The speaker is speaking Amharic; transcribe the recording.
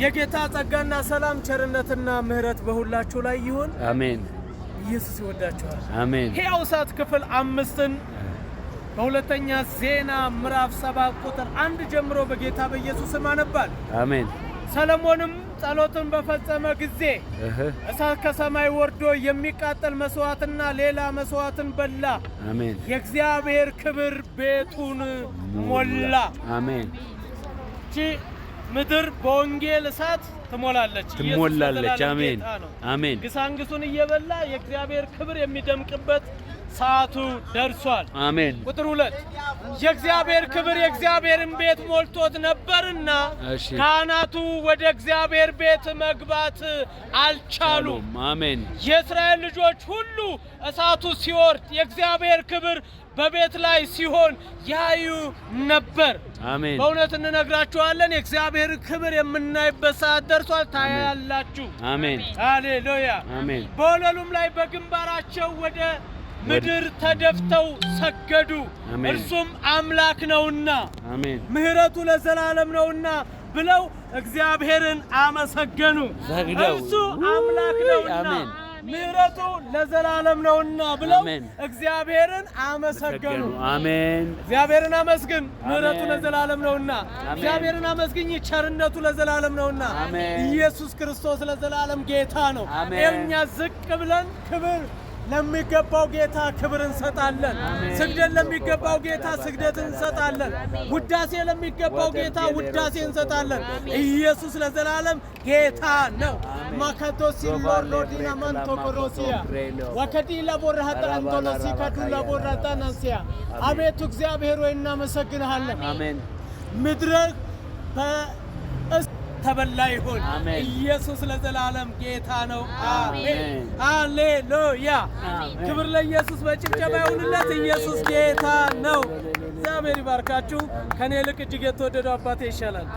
የጌታ ጸጋና ሰላም ቸርነትና ምህረት በሁላችሁ ላይ ይሁን። አሜን። ኢየሱስ ይወዳችኋል። አሜን። ሕያው እሳት ክፍል 5ን በሁለተኛ ዜና ምዕራፍ 7 ቁጥር 1 ጀምሮ በጌታ በኢየሱስ ስም አነባል። አሜን። ሰሎሞንም ጸሎትን በፈጸመ ጊዜ እሳት ከሰማይ ወርዶ የሚቃጠል መስዋዕትና ሌላ መስዋዕትን በላ። አሜን። የእግዚአብሔር ክብር ቤቱን ሞላ። አሜን። ምድር በወንጌል እሳት ትሞላለች። አሜን። አሜን። ግሳንግሱን እየበላ የእግዚአብሔር ክብር የሚደምቅበት ሰዓቱ ደርሷል። አሜን። ቁጥር 2 የእግዚአብሔር ክብር የእግዚአብሔርን ቤት ሞልቶት ነበርና ካህናቱ ወደ እግዚአብሔር ቤት መግባት አልቻሉም። አሜን። የእስራኤል ልጆች ሁሉ እሳቱ ሲወርድ የእግዚአብሔር ክብር በቤት ላይ ሲሆን ያዩ ነበር። አሜን። በእውነት እንነግራችኋለን የእግዚአብሔር ክብር የምናይበት ሰዓት ደርሷል። ታያላችሁ። አሜን። ሃሌሉያ። አሜን። በወለሉም ላይ በግንባራቸው ወደ ምድር ተደፍተው ሰገዱ። እርሱም አምላክ ነውና አሜን፣ ምህረቱ ለዘላለም ነውና ብለው እግዚአብሔርን አመሰገኑ። እርሱ አምላክ ነውና ምህረቱ ለዘላለም ነውና ብለው እግዚአብሔርን አመሰገኑ። አሜን። እግዚአብሔርን አመስግን፣ ምህረቱ ለዘላለም ነውና። እግዚአብሔርን አመስግኝ፣ ቸርነቱ ለዘላለም ነውና። ኢየሱስ ክርስቶስ ለዘላለም ጌታ ነው። እኛ ዝቅ ብለን ክብር ለሚገባው ጌታ ክብር እንሰጣለን። ስግደት ለሚገባው ጌታ ስግደት እንሰጣለን። ውዳሴ ለሚገባው ጌታ ውዳሴ እንሰጣለን። ኢየሱስ ለዘላለም ጌታ ነው። ማካቶሲ ሎርዲና ማንቶ ኮሮሲያ ወከዲ ለቦራ ተራንቶሎሲ ከዱ ለቦራ ታናሲያ አቤቱ እግዚአብሔር ሆይ እናመሰግንሃለን። አሜን። ምድር ተበላ ይሁን። ኢየሱስ ለዘላለም ጌታ ነው። አሜን። ሃሌሉያ። ክብር ለኢየሱስ በጭብጨባ ይሁንለት። ኢየሱስ ጌታ ነው። እግዚአብሔር ይባርካችሁ። ከኔ ይልቅ እጅግ የተወደደው አባቴ ይሻላል።